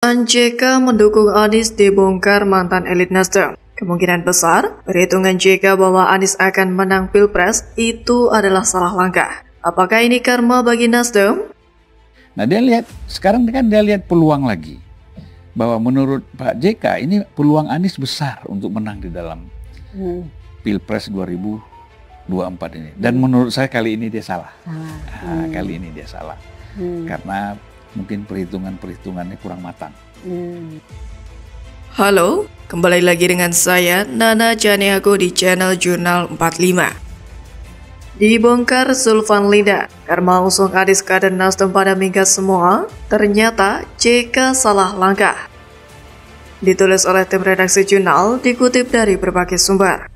JK mendukung Anies dibongkar mantan elit Nasdem. Kemungkinan besar, perhitungan JK bahwa Anies akan menang Pilpres itu adalah salah langkah. Apakah ini karma bagi Nasdem? Nah sekarang kan dia lihat peluang lagi. Bahwa menurut Pak JK ini peluang Anies besar untuk menang di dalam Pilpres 2024 ini. Dan menurut saya kali ini dia salah. Kali ini dia salah. Karena mungkin perhitungannya kurang matang. Halo, kembali lagi dengan saya Nana Janiago di channel Jurnal 45. Dibongkar Zulfan Lindan, karma usung Anies kader Nasdem pada minggat semua, ternyata JK salah langkah. Ditulis oleh tim redaksi jurnal, dikutip dari berbagai sumber.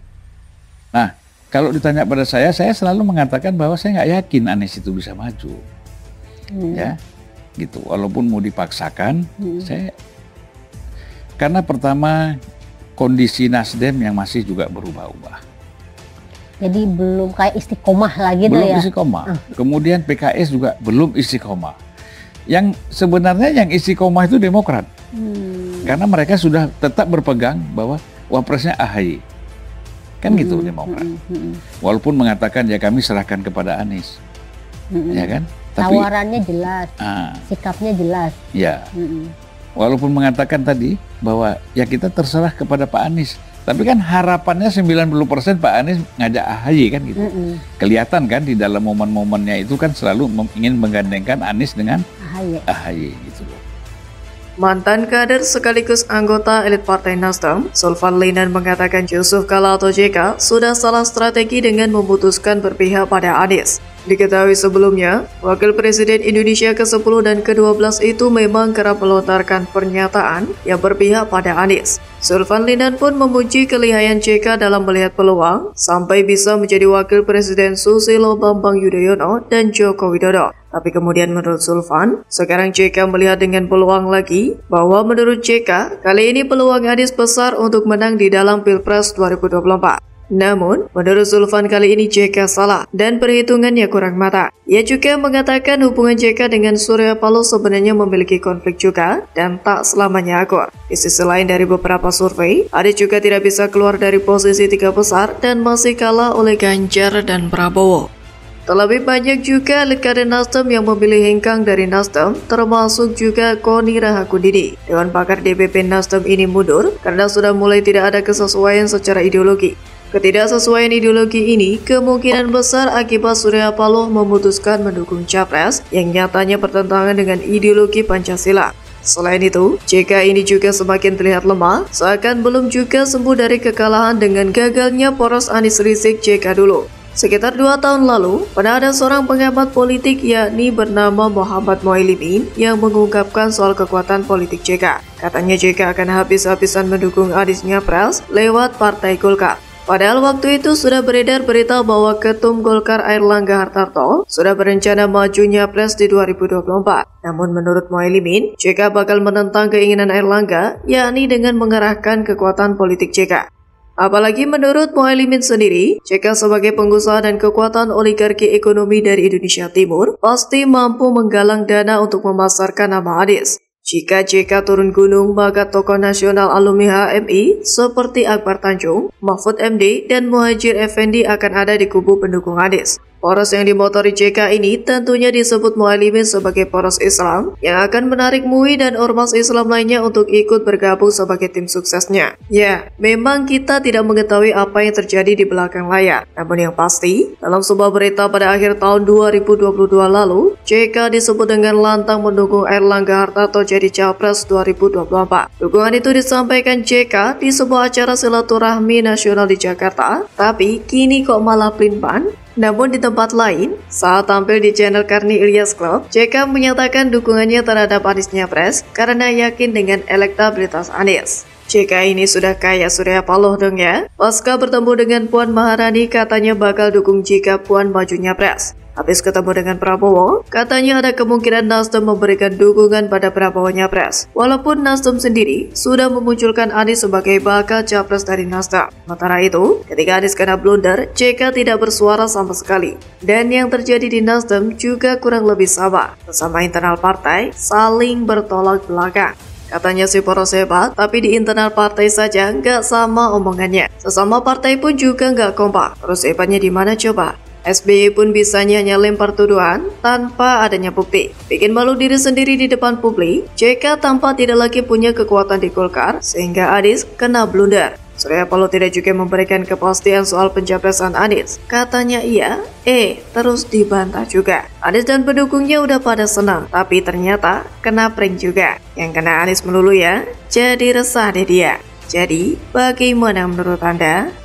Nah, kalau ditanya pada saya selalu mengatakan bahwa saya nggak yakin Anies itu bisa maju. Ya, gitu. Walaupun mau dipaksakan, karena pertama kondisi Nasdem yang masih juga berubah-ubah. Jadi belum kayak istiqomah lagi belum ya? Istiqomah. Kemudian PKS juga belum istiqomah. Yang sebenarnya yang istiqomah itu Demokrat. Karena mereka sudah tetap berpegang bahwa wapresnya AHY. Kan gitu Demokrat. Walaupun mengatakan ya kami serahkan kepada Anies. Ya kan? Tapi, tawarannya jelas, sikapnya jelas. Ya, walaupun mengatakan tadi bahwa ya kita terserah kepada Pak Anies. Tapi kan harapannya 90% Pak Anies ngajak AHY kan gitu. Kelihatan kan di dalam momen-momennya itu kan selalu ingin menggandengkan Anies dengan AHY gitu loh. Mantan kader sekaligus anggota elit Partai Nasdem, Zulfan Lindan mengatakan Yusuf Kala atau JK sudah salah strategi dengan memutuskan berpihak pada Anies. Diketahui sebelumnya, Wakil Presiden Indonesia ke-10 dan ke-12 itu memang kerap melontarkan pernyataan yang berpihak pada Anies. Zulfan Lindan pun memuji kelihayan JK dalam melihat peluang sampai bisa menjadi Wakil Presiden Susilo Bambang Yudhoyono dan Joko Widodo. Tapi kemudian menurut Zulfan, sekarang JK melihat dengan peluang lagi bahwa menurut JK, kali ini peluang Anies besar untuk menang di dalam Pilpres 2024. Namun, menurut Zulfan kali ini JK salah dan perhitungannya kurang matang. Ia juga mengatakan hubungan JK dengan Surya Paloh sebenarnya memiliki konflik juga dan tak selamanya akur. Di sisi lain dari beberapa survei, Anies juga tidak bisa keluar dari posisi 3 besar dan masih kalah oleh Ganjar dan Prabowo. Terlebih banyak juga elit kader Nasdem yang memilih hengkang dari Nasdem, termasuk juga Koni Rahakundini. Dewan Pakar DPP Nasdem ini mundur karena sudah mulai tidak ada kesesuaian secara ideologi. Ketidaksesuaian ideologi ini kemungkinan besar akibat Surya Paloh memutuskan mendukung Capres yang nyatanya bertentangan dengan ideologi Pancasila. Selain itu, JK ini juga semakin terlihat lemah, seakan belum juga sembuh dari kekalahan dengan gagalnya poros Anies Rizik JK dulu. Sekitar 2 tahun lalu, pernah ada seorang pengamat politik yakni bernama Muhammad Moilimin yang mengungkapkan soal kekuatan politik JK. Katanya JK akan habis-habisan mendukung Anies Nyapres lewat Partai Golkar. Padahal waktu itu sudah beredar berita bahwa Ketum Golkar Airlangga Hartarto sudah berencana maju Nyapres di 2024. Namun menurut Moilimin, JK bakal menentang keinginan Airlangga, yakni dengan mengerahkan kekuatan politik JK. Apalagi menurut Moilimin sendiri, JK sebagai pengusaha dan kekuatan oligarki ekonomi dari Indonesia Timur pasti mampu menggalang dana untuk memasarkan nama Anies. Jika JK turun gunung, maka tokoh nasional alumni HMI seperti Akbar Tanjung, Mahfud MD, dan Muhajir Effendi akan ada di kubu pendukung Anies. Poros yang dimotori JK ini tentunya disebut Moilimin sebagai poros Islam yang akan menarik MUI dan ormas Islam lainnya untuk ikut bergabung sebagai tim suksesnya. Ya, memang kita tidak mengetahui apa yang terjadi di belakang layar. Namun yang pasti, dalam sebuah berita pada akhir tahun 2022 lalu, JK disebut dengan lantang mendukung Airlangga Hartarto jadi Capres 2024. Dukungan itu disampaikan JK di sebuah acara silaturahmi nasional di Jakarta, tapi kini kok malah pelin-pelan. Namun di tempat lain, saat tampil di channel Karni Ilyas Club, JK menyatakan dukungannya terhadap Anies Nyapres karena yakin dengan elektabilitas Anies. JK ini sudah kayak Surya Paloh dong ya. Pasca bertemu dengan Puan Maharani katanya bakal dukung jika Puan maju Nyapres. Habis ketemu dengan Prabowo, katanya ada kemungkinan Nasdem memberikan dukungan pada Prabowo Nyapres. Walaupun Nasdem sendiri sudah memunculkan Anies sebagai bakal capres dari Nasdem. Sementara itu, ketika Anies kena blunder, JK tidak bersuara sama sekali. Dan yang terjadi di Nasdem juga kurang lebih sama. Bersama internal partai, saling bertolak belakang. Katanya si poros hebat, tapi di internal partai saja nggak sama omongannya. Sesama partai pun juga nggak kompak. Terus hebatnya di mana coba? SBY pun bisanya hanya lempar tuduhan tanpa adanya bukti. Bikin malu diri sendiri di depan publik, JK tampak tidak lagi punya kekuatan di Golkar, sehingga Anies kena blunder. Surya Paloh tidak juga memberikan kepastian soal pencapresan Anies. Katanya iya, terus dibantah juga. Anies dan pendukungnya udah pada senang, tapi ternyata kena prank juga. Yang kena Anies melulu ya, jadi resah deh dia. Jadi, bagaimana menurut Anda?